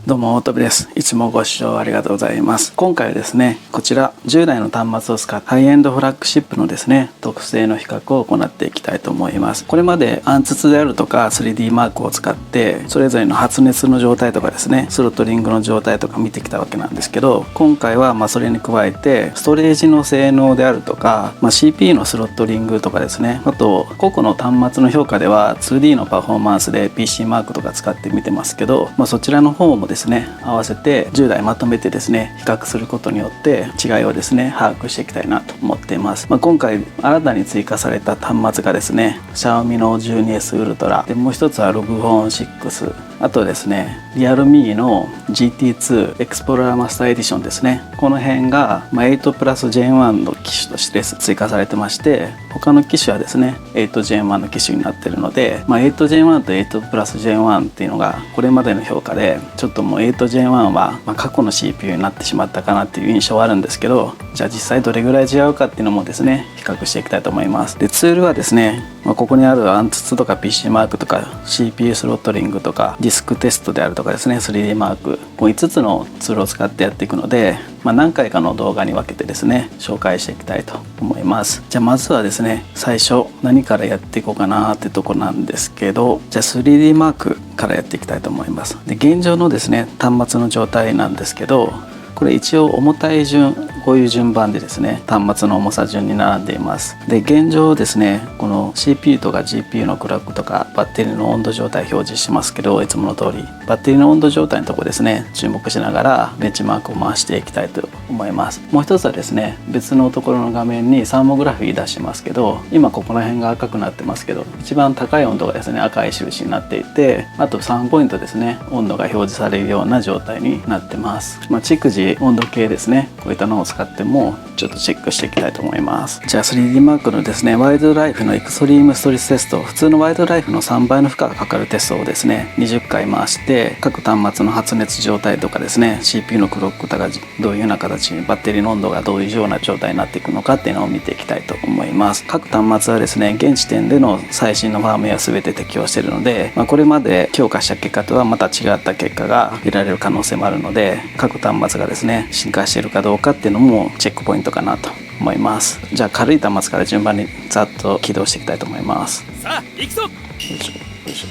どうも、大飛です。いつもご視聴ありがとうございます。今回はですね、こちら従来の端末を使ったハイエンドフラッグシップのですね、特性の比較を行っていきたいと思います。これまで暗筒であるとか 3D マークを使って、それぞれの発熱の状態とかですね、スロットリングの状態とか見てきたわけなんですけど、今回はそれに加えて、ストレージの性能であるとか、CPU のスロットリングとかですね、あと個々の端末の評価では 2D のパフォーマンスで PC マークとか使ってみてますけど、そちらの方もですね、合わせて10台まとめてですね、比較することによって違いをですね、把握していきたいなと思っています。今回新たに追加された端末がですね、Xiaomi の 12S ウルトラで、もう一つはログフォン6、あとですね、リアルミーの GT2 エクスプローラーマスターエディションですね。この辺が8プラス Gen1 の機種として追加されてまして、他の機種はですね 8Gen1 の機種になっているので、8Gen1 と8プラス Gen1 っていうのがこれまでの評価で、ちょっともう 8Gen1 は過去の CPU になってしまったかなっていう印象はあるんですけど、じゃあ実際どれぐらい違うかっていうのもですね、比較していきたいと思います。で、ツールはですね、ここにある暗筒とか PC マークとか CPU スロットリングとかディスクテストであるとかですね、 3D マーク、こう5つのツールを使ってやっていくので、何回かの動画に分けてですね、紹介していきたいと思います。じゃあまずはですね、最初何からやっていこうかなってとこなんですけど、じゃあ 3D マークからやっていきたいと思います。で、現状のですね、端末の状態なんですけど、これ一応重たい順、こういう順番でですね、端末の重さ順に並んでいます。で、現状ですね、この CPU とか GPU のクロックとかバッテリーの温度状態表示しますけど、いつもの通りバッテリーの温度状態のところですね、注目しながらベンチマークを回していきたいと思います。もう一つはですね、別のところの画面にサーモグラフィー出しますけど、今ここら辺が赤くなってますけど、一番高い温度がですね、赤い印になっていて、あと3ポイントですね、温度が表示されるような状態になってます。逐次温度計ですね、こういったのを使ってもちょっとチェックしていきたいと思います。じゃあ 3D マークのですね、ワイルドライフのエクストリームストレステスト、普通のワイルドライフの3倍の負荷がかかるテストをですね、20回回して各端末の発熱状態とかですね、 CPU のクロックとかどういうような形に、バッテリーの温度がどういうような状態になっていくのかっていうのを見ていきたいと思います。各端末はですね、現時点での最新のファームウェア全て適用しているので、これまで強化した結果とはまた違った結果が得られる可能性もあるので、各端末がですね、進化しているかどうかっていうのもチェックポイントかなと思います。じゃあ軽い端末から順番にざっと起動していきたいと思います。さあ行くぞ。よいしょよいしょ。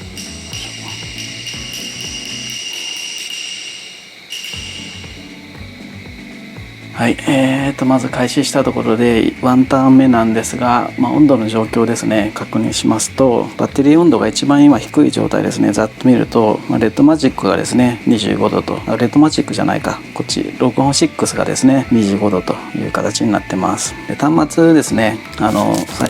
はい、まず開始したところでワンターン目なんですが、温度の状況ですね、確認しますと、バッテリー温度が一番今低い状態ですね。ざっと見ると、レッドマジックがですね25度と、レッドマジックじゃないか、こっちログオン6がですね25度という形になってます。で、端末ですね、最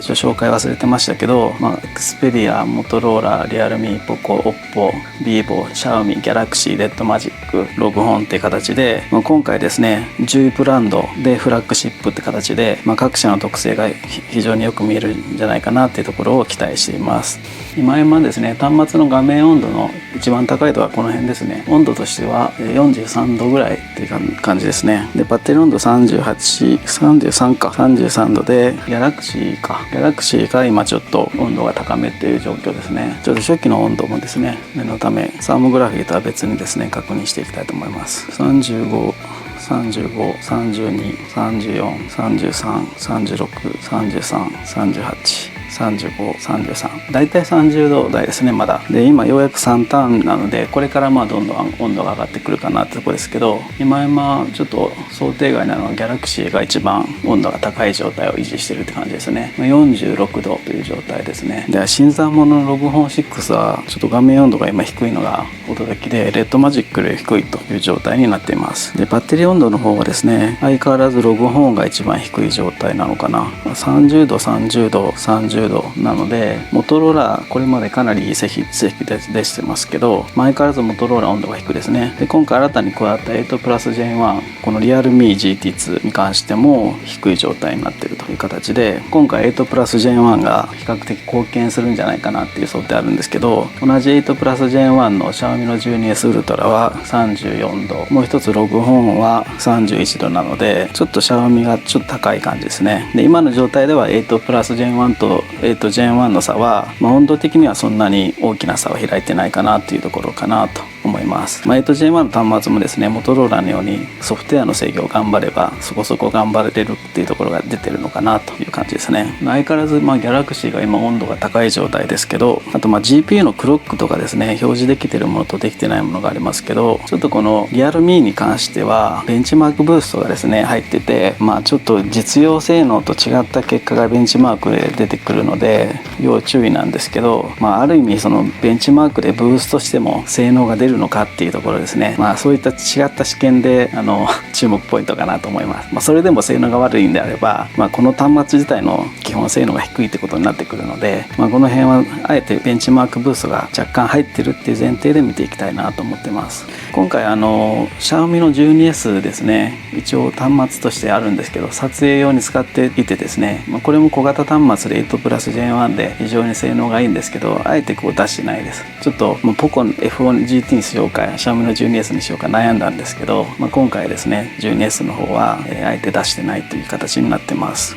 初紹介忘れてましたけど、エクスペリア、モトローラ、リアルミ、ポコ、オッポ、ビーボ、シャオミ、ギャラクシー、レッドマジック、ログオンっていう形で、今回ですね10ブランドでフラッグシップって形で、各社の特性が非常によく見えるんじゃないかなっていうところを期待しています。今ですね、端末の画面温度の一番高い度はこの辺ですね。温度としては43度ぐらいっていう感じですね。で、バッテリー温度33度で、ギャラクシーが今ちょっと温度が高めっていう状況ですね。ちょっと初期の温度もですね、念のためサーモグラフィーとは別にですね、確認していきたいと思います。35、35、32、34、33、36、33、38、35、33、だいたい30度台ですね、まだ。で、今ようやく3ターンなので、これからどんどん温度が上がってくるかなってところですけど、今ちょっと想定外なのはギャラクシーが一番温度が高い状態を維持しているって感じですね。46度という状態ですね。で、新参者のログフォン6はちょっと画面温度が今低いのが驚きで、レッドマジックより低いという状態になっています。で、バッテリー温度の方はですね、相変わらずログフォンが一番低い状態なのかな。30度、30度、30度なので、モトローラこれまでかなりいい製品でしてますけど、相変わらずモトローラ温度が低いですね。で、今回新たに加わった8プラス Gen1、このリアルミー GT2 に関しても低い状態になっているという形で、今回8プラス Gen1 が比較的貢献するんじゃないかなっていう想定あるんですけど、同じ8プラス Gen1 の Xiaomi の 12S ウルトラは34度、もう一つログフォンは31度なので、ちょっと Xiaomi がちょっと高い感じですね。で、今の状態では8プラス Gen1 とGen1 の差は、温度的にはそんなに大きな差は開いてないかなっていうところかなと思思います。8J1 の端末もですね、モトローラのようにソフトウェアの制御を頑張ればそこそこ頑張れるっていうところが出てるのかなという感じですね。相変わらずギャラクシーが今温度が高い状態ですけど、あとGPU のクロックとかですね、表示できてるものとできてないものがありますけど、ちょっとこのリアルミーに関してはベンチマークブーストがですね入ってて、ちょっと実用性能と違った結果がベンチマークで出てくるので要注意なんですけど、ある意味そのベンチマークでブーストしても性能が出るのかっていうところですね。そういった違った試験で注目ポイントかなと思います。それでも性能が悪いんであれば、この端末自体の基本性能が低いってことになってくるので、この辺はあえてベンチマークブーストが若干入ってるっていう前提で見ていきたいなと思ってます。今回Xiaomi の 12S ですね、一応端末としてあるんですけど撮影用に使っていてですね、これも小型端末で8プラス Gen1 で非常に性能がいいんですけど、あえて出してないです。ちょっとポコ F1GT にしようか Xiaomi の 12S にしようか悩んだんですけど、今回ですね 12S の方は、あえて出してないという形になってます。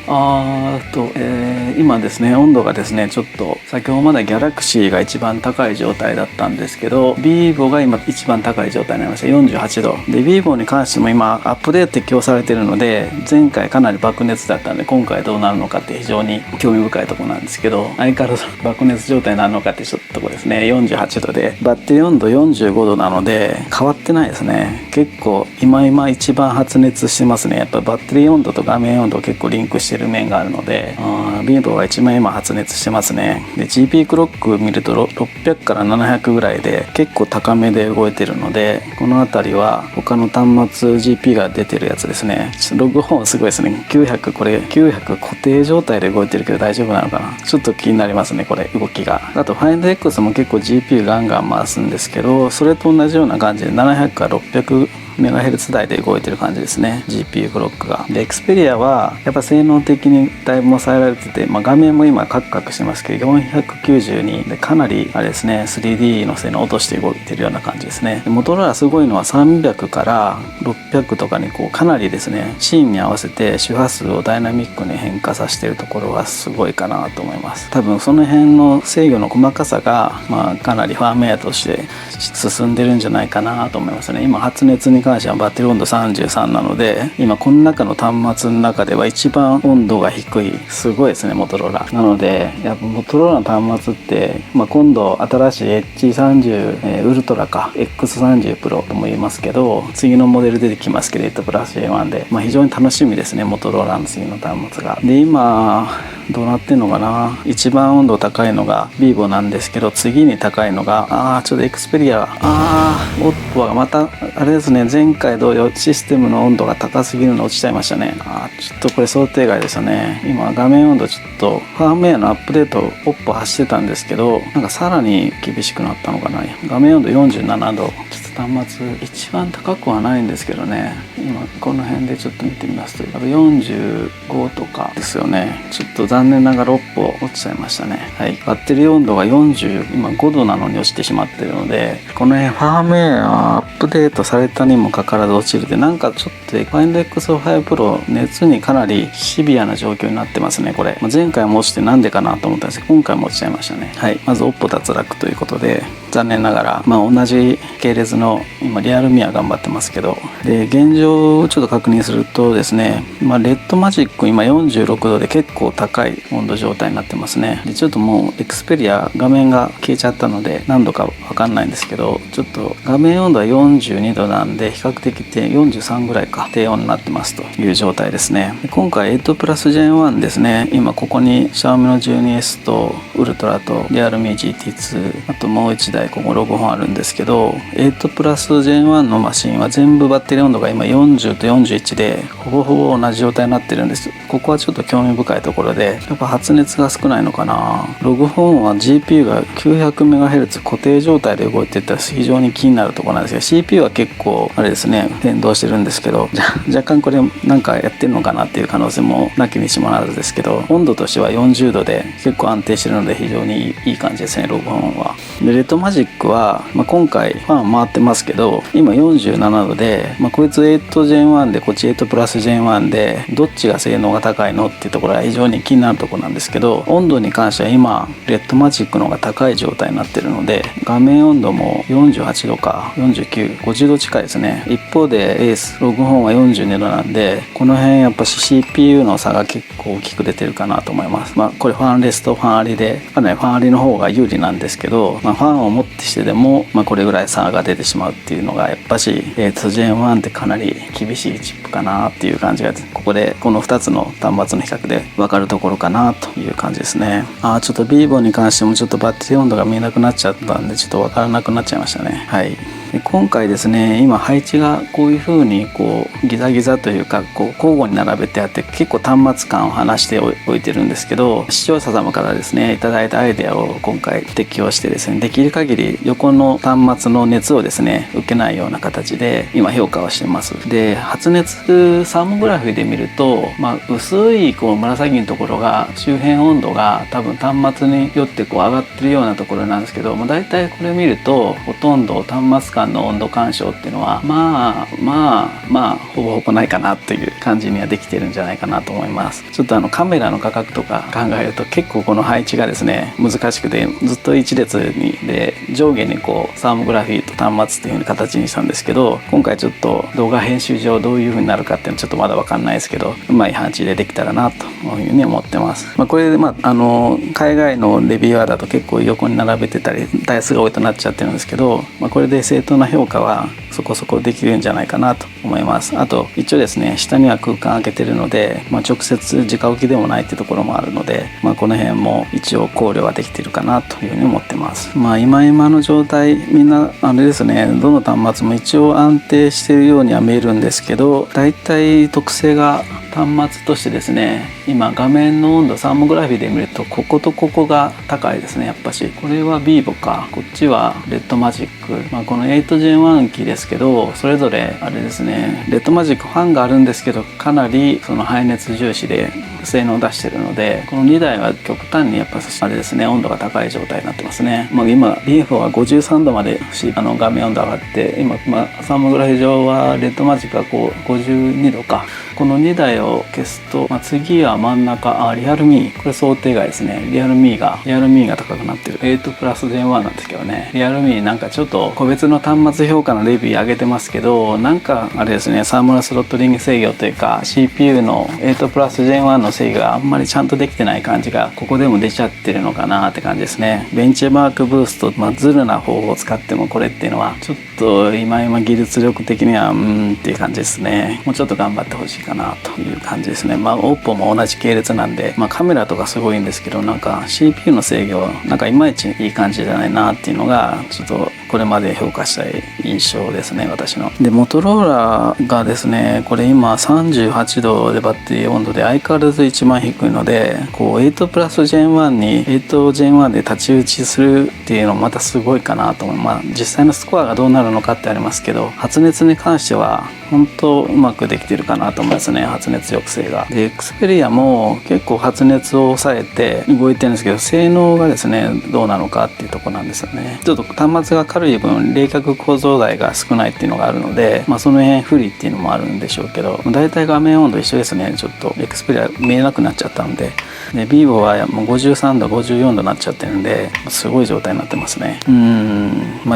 今ですね温度がですねちょっと先ほどまでギャラクシーが一番高い状態だったんですけど、 vivo が今一番高い状態になりました。48度で vivo に関しても今アップデート適用されているので、前回かなり爆熱だったので今回どうなるのかって非常に興味深いところなんですけど、相変わらず爆熱状態になるのかってちょっとところですね。48度でバッテリー温度45度なので変わってないですね。結構今一番発熱してますね。やっぱバッテリー温度と画面温度結構リンクしてる面があるので、vivo が一番今発熱してますね。で GP クロック見ると600から700ぐらいで結構高めで動いてるので、この辺りは他の端末 GP が出てるやつですね。ログホーンすごいですね。900、これ900固定状態で動いてるけど大丈夫なのかな、ちょっと気になりますねこれ動きが。あと FindX も結構 GPU ガンガン回すんですけど、それと同じような感じで700から600メガヘルツ台で動いてる感じですね、 GPU クロックが。で Xperia はやっぱ性能的にだいぶ抑えられてて、画面も今カクカクしてますけど492でかなりあれですね 3D の性能落として動いてるような感じですね。モトローラすごいのは300から600とかにかなりですねシーンに合わせて周波数をダイナミックに変化させてるところはすごいかなと思います。多分その辺の制御の細かさが、かなりファームウェアとして進んでるんじゃないかなと思いますね。今発熱に関してはバッテリー温度33なので、今この中の端末の中では一番温度が低い、すごいですねモトローラなので、やっぱモトローラの端末って、今度新しい H30、ウルトラか X30 プロとも言いますけど、次のモデル出てきますけど8プラス J1 で、非常に楽しみですねモトローラの次の端末が。で今どうなってんのかな、一番温度高いのが vivo なんですけど、次に高いのがちょっと Xperia、Oppo はまたあれですね、前回同様システムの温度が高すぎるの落ちちゃいましたね。ちょっとこれ想定外でしたね。今画面温度ちょっとファームウェアのアップデート Oppo 走ってたんですけど、さらに厳しくなったのかな。画面温度47度、端末一番高くはないんですけどね、今この辺でちょっと見てみますと多分45とかですよね。ちょっと残念ながら6歩落ちちゃいましたね。バッテリー温度が今5度なのに落ちてしまってるので、この辺ファームウェアアップデートされたにもかかわらず落ちるで、ちょっと FindX5 Pro 熱にかなりシビアな状況になってますねこれ。前回も落ちてなんでかなと思ったんですけど、今回も落ちちゃいましたね。まず Oppo 脱落ということで残念ながら、同じ系列の今リアルミは頑張ってますけど、で現状をちょっと確認するとですね、レッドマジック今46度で結構高い温度状態になってますね。でちょっともう Xperia 画面が消えちゃったので何度か分かんないんですけど、ちょっと画面温度は42度なんで比較的43ぐらいか低温になってますという状態ですね。で今回8プラス Gen1 ですね、今ここに Xiaomi の 12S とウルトラとリアルミ GT2、 あともう1台ここログ本あるんですけど、8プラス Gen1 のマシンは全部バッテリー温度が今40と41でほぼほぼ同じ状態になってるんです。ここはちょっと興味深いところで、やっぱ発熱が少ないのかな。ログ本は GPU が 900MHz 固定状態で動いてたら非常に気になるところなんですが、 CPU は結構あれですね変動してるんですけど、若干これなんかやってるのかなっていう可能性もなきにしもあらずですけど、温度としては40度で結構安定してるので非常にいい感じですねログ本は。でレッドマジックは、今回ファン回ってますけど、今47度で、こいつ 8Gen1 でこっち8プラス Gen1 でどっちが性能が高いのっていうところが非常に気になるところなんですけど、温度に関しては今レッドマジックの方が高い状態になってるので、画面温度も48度か49、50度近いですね。一方でエースログホーンは42度なんで、この辺やっぱ CPU の差が結構大きく出てるかなと思います。これファンレスとファンありで、かなりファンありの方が有利なんですけど、ファンをもってしてでも、これぐらい差が出てしまうっていうのがやっぱし 8Gen1 ってかなり厳しいチップかなっていう感じが、ここでこの2つの端末の比較で分かるところかなという感じですね。ちょっと Vivo に関してもちょっとバッテリー温度が見えなくなっちゃったんで、ちょっと分からなくなっちゃいましたね。はい。で今回ですね、今配置がこういう風にこうギザギザというかこう交互に並べてあって、結構端末感を離しておいてるんですけど、視聴者様からですねいただいたアイデアを今回適用してですね、できる限り横の端末の熱をですね受けないような形で今評価をしてます。で発熱サーモグラフィーで見ると、薄いこう紫のところが周辺温度が多分端末によってこう上がってるようなところなんですけど、だいたいこれ見るとほとんど端末間の温度干渉っていうのはほぼほぼないかなという感じにはできてるんじゃないかなと思います。ちょっとカメラの価格とか考えると結構この配置がですね難しくて、ずっと一列にで上下にこうサーモグラフィーと端末っていう風に形にしたんですけど、今回ちょっと動画編集上どういう風になるかっていうのはちょっとまだ分かんないですけど、うまい配置でできたらなというふうに思ってます。これで海外のレビュアーだと結構横に並べてたり台数が多いとなっちゃってるんですけど、これで正当な評価はそこそこできるんじゃないかなと思います。あと一応ですね下には空間空けてるので、直接直置きでもないっていうところもあるので、この辺も一応考慮はできているかなというふうに思ってます。今の状態みんなあれですね、どの端末も一応安定しているようには見えるんですけど、だいたい特性が端末としてですね、今画面の温度サーモグラフィーで見るとこことここが高いですね。やっぱしこれは Vivo か、こっちはレッドマジック、この 8Gen1 機ですけど、それぞれあれですね、レッドマジックファンがあるんですけど、かなりその排熱重視で性能を出してるので、この2台は極端にやっぱあれですね、温度が高い状態になってますね。今 Vivo は53度まで画面温度上がって、今、サーモグラフィー上はレッドマジックはこう52度か。この2台を消すと、次は真ん中リアルミー、これ想定外ですね。リアルミーが高くなってる。8プラス Gen1 なんですけどね、リアルミーなんかちょっと個別の端末評価のレビュー上げてますけど、なんかあれですね、サーモラスロットリング制御というか CPU の8プラス Gen1 の制御があんまりちゃんとできてない感じがここでも出ちゃってるのかなって感じですね。ベンチマークブースト、ズルな方法を使ってもこれっていうのはちょっと今技術力的にはっていう感じですね。もうちょっと頑張ってほしいかなという感じですね。OPPO も同じ系列なんで、カメラとかすごいんですけど、なんか CPU の制御なんかいまいちいい感じじゃないなっていうのがちょっとこれまで評価したい印象ですね、私の。でモトローラがですね、これ今38度でバッテリー温度で相変わらず一番低いので、こう8プラス Gen1 に 8Gen1 で太刀打ちするっていうのもまたすごいかなと思う。実際のスコアがどうなるのかってありますけど、発熱に関しては本当うまくできてるかなと思いますね、発熱抑制が。で Xperia も結構発熱を抑えて動いてるんですけど、性能がですねどうなのかっていうところなんですよね。ちょっと端末が軽い分冷却構造台が少ないっていうのがあるので、その辺不利っていうのもあるんでしょうけど、だいたい画面温度一緒ですね。ちょっと Xperia 見えなくなっちゃったんで、Vivo はもう53度54度になっちゃってるんですごい状態になってますね。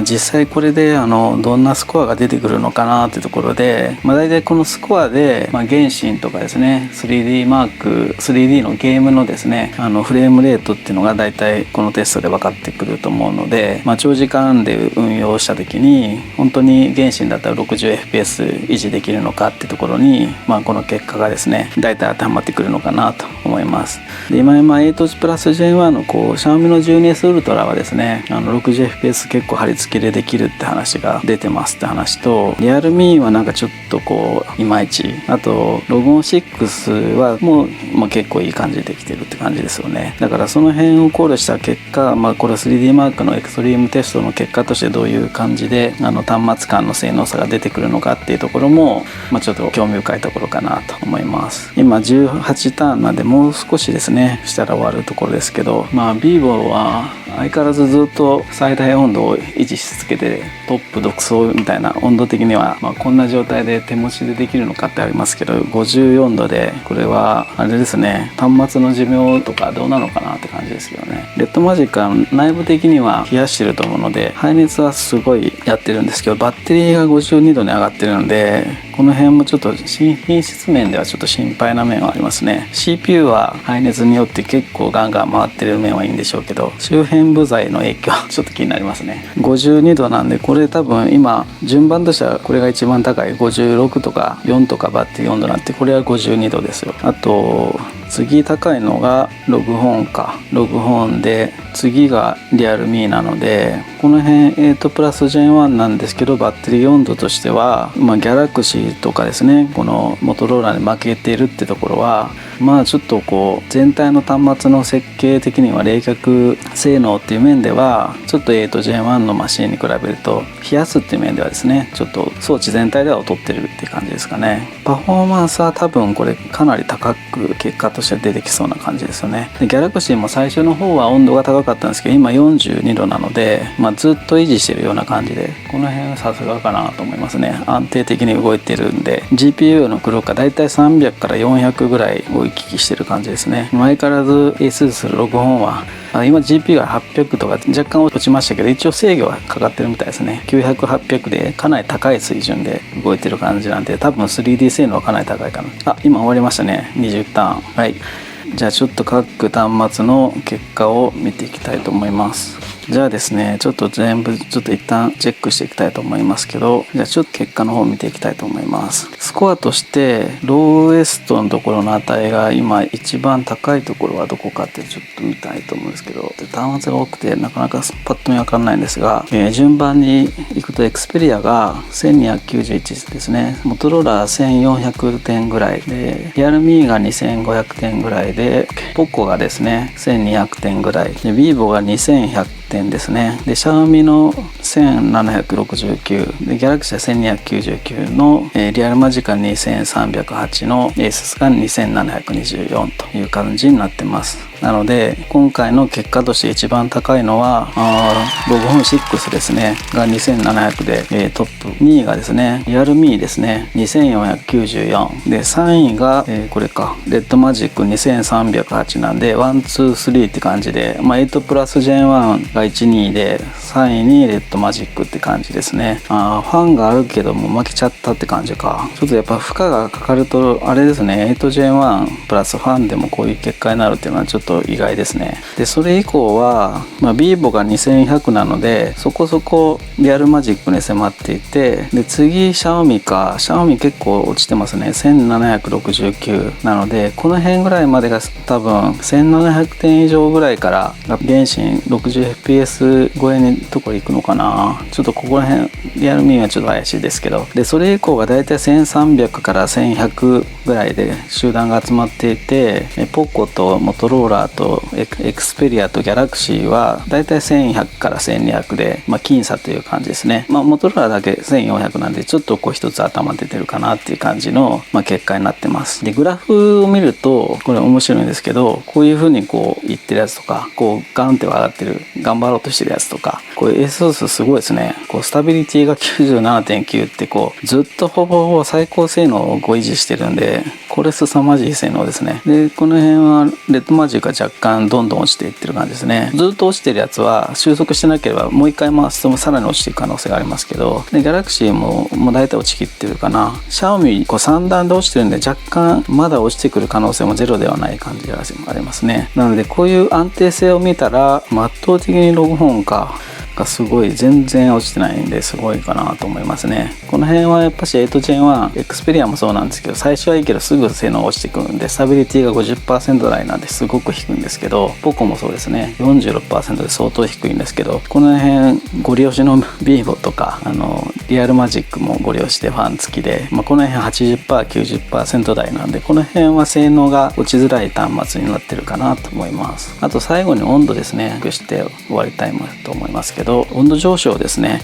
実際これでどんなスコアが出てくるのかなっていうところで、大体このスコアで、原神とかですね 3D マーク 3D のゲームのですねフレームレートっていうのが大体このテストで分かってくると思うので、長時間で運用した時に本当に原神だったら 60fps 維持できるのかっていうところに、この結果がですね大体当てはまってくるのかなと思います。で今8プラス Gen1 のXiaomi の 12S ウルトラはですね60fps 結構貼り付けでできるって話が出てますって話と、リアルミーはなんかちょっといまいち、あとログオン6はもう結構いい感じでできてるって感じですよね。だからその辺を考慮した結果、これ 3D マークのエクストリームテストの結果としてどういう感じで端末間の性能差が出てくるのかっていうところも、ちょっと興味深いところかなと思います。今18ターンなんでもう少しですねしたら終わるところですけど、Vivo は相変わらずずっと最大温度を維持し続けてトップ独走みたいな温度的には、こんな状態で手持ちでできるのかってありますけど、54度でこれはあれですね、端末の寿命とかどうなのかなって感じですけどね。レッドマジックは内部的には冷やしてると思うので排熱はすごいやってるんですけど、バッテリーが52度に上がってるので、この辺もちょっと品質面ではちょっと心配な面はありますね。 CPU は排熱によって結構ガンガン回ってる面はいいんでしょうけど、周辺部材の影響ちょっと気になりますね。52度なんで、これ多分今順番としてはこれが一番高い56とか4とかバッテリー温度なんて、これは52度ですよ。あと次高いのがログホーンか、ログホーンで次がリアルミーなので、この辺8プラス Gen1 なんですけど、バッテリー温度としては、ギャラクシーとかですね、このモトローラに負けているってところは、ちょっとこう全体の端末の設計的には冷却性能っていう面ではちょっと 8Gen1 のマシンに比べると、冷やすっていう面ではですね、ちょっと装置全体では劣ってるっていう感じですかね。パフォーマンスは多分これかなり高く結果として出てきそうな感じですよね。でギャラクシーも最初の方は温度が高かったんですけど、今42度なので、ずっと維持してるような感じで、この辺はさすがかなと思いますね。安定的に動いてるんで、 GPU のクロックはだいたい300から400ぐらいを行き来してる感じですね。相変わらず ASUS ログホーンは今 GPU が800とか若干落ちましたけど、一応制御はかかってるみたいですね。900、800でかなり高い水準で動いてる感じなんで、多分 3D 性能はかなり高いかな。今終わりましたね、20ターン。はい、じゃあちょっと各端末の結果を見ていきたいと思います。じゃあですね、ちょっと全部ちょっと一旦チェックしていきたいと思いますけど、じゃあちょっと結果の方を見ていきたいと思います。スコアとしてローウエストのところの値が今一番高いところはどこかってちょっと見たいと思うんですけど、端末が多くてなかなかパッと見わかんないんですが、順番にいくとエクスペリアが1291ですね、モトローラ1400点ぐらいで、リアルミーが2500点ぐらいで、ポコがですね1200点ぐらいで、ビーボが2100点ですね。でシャオミの1769で、ギャラクシーは1299の、リアルマジカ2308の ASUS が2724という感じになってます。なので今回の結果として一番高いのはログホーン6ですねが2700で、トップ2位がですねリアルミーですね2494で、3位が、これかレッドマジック2308なんで 1,2,3 って感じで、8プラス Gen1 が1,2 位で、3位にレッドマジックって感じですね。ファンがあるけども負けちゃったって感じか。ちょっとやっぱ負荷がかかるとあれですね、8Gen1 プラスファンでもこういう結果になるっていうのはちょっと意外ですね。でそれ以降は、ビーボが2100なのでそこそこリアルマジックに迫っていて、で次シャオミか、シャオミ結構落ちてますね、1769なので、この辺ぐらいまでが多分1700点以上ぐらいから原神 60fps 超えのところ行くのかな。ちょっとここら辺リアルミーはちょっと怪しいですけど、でそれ以降がだいたい1300から1100ぐらいで集団が集まっていて、ポコとモトローラとエクスペリアとギャラクシーはだいたい1100から1200で、僅差という感じですね。モトローラだけ1400なんでちょっとこう一つ頭出てるかなっていう感じの、結果になってます。でグラフを見るとこれ面白いんですけど、こういう風にこういってるやつとか、こうガンって上がってる頑張ろうとしてるやつとか、これ ASUS すごいですね。こうスタビリティが 97.9 ってこうずっとほぼほぼ最高性能を維持してるんで、これ凄まじい性能ですね。でこの辺はレッドマジックが若干どんどん落ちていってる感じですね。ずっと落ちてるやつは収束してなければもう一回回すとさらに落ちていく可能性がありますけど、でギャラクシーもう大体落ちきってるかな。シャオミこう3段で落ちてるんで若干まだ落ちてくる可能性もゼロではない感じがありますね。なのでこういう安定性を見たら圧倒的にログホーンがすごい全然落ちてないんですごいかなと思いますね。この辺はやっぱし 8Gen1 エクスペリアもそうなんですけど、最初はいいけどすぐ性能落ちてくるんで、スタビリティが 50% 台なんですごく低いんですけど、ポコもそうですね 46% で相当低いんですけど、この辺ご利用しのビーボとかリアルマジックもご利用してファン付きで、この辺 80%、90% 台なんで、この辺は性能が落ちづらい端末になってるかなと思います。あと最後に温度ですね、して終わりたいと思いますけけど、温度上昇ですね、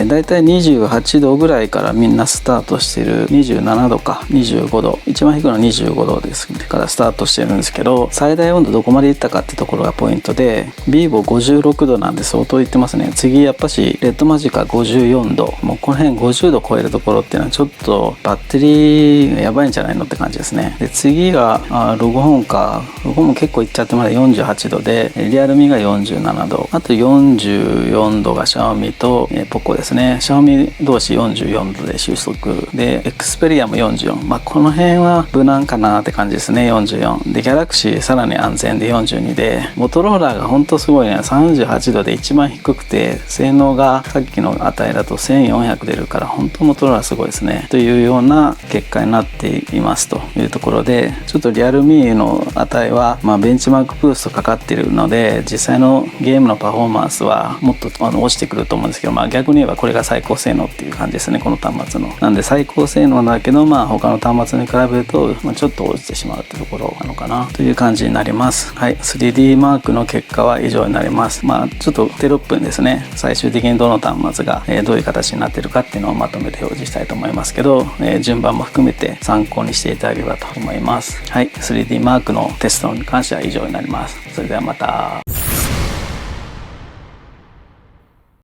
だいたい28度ぐらいからみんなスタートしてる。27度か25度、一番低いのは25度ですからスタートしてるんですけど、最大温度どこまでいったかってところがポイントで、ビーボ56度なんで相当いってますね。次やっぱしレッドマジカ54度、もうこの辺50度超えるところっていうのはちょっとバッテリーがやばいんじゃないのって感じですね。で次がログホンか、ログホンも結構いっちゃってまだ48度で、リアルミが47度、あと44度がシャオミとポコですね。シャオミ同士44度で収束で、エクスペリアも44、まあこの辺は無難かなって感じですね。44で、ギャラクシーさらに安全で42で、モトローラーが本当すごいね。38度で一番低くて、性能がさっきの値だと1400出るから、本当モトローラーすごいですねというような結果になっていますというところで、ちょっとリアルミの値はベンチマークブーストかかっているので、実際のゲームのパフォーマンスはもっと落ちてくると思うんですけど、逆に言えばこれが最高性能っていう感じですね、この端末の。なんで最高性能だけど、他の端末に比べると、ちょっと落ちてしまうってところなのかなという感じになります。はい、3D マークの結果は以上になります。ちょっとテロップにですね、最終的にどの端末がどういう形になっているかっていうのをまとめて表示したいと思いますけど、順番も含めて参考にしていただければと思います。はい、3D マークのテストに関しては以上になります。それではまた。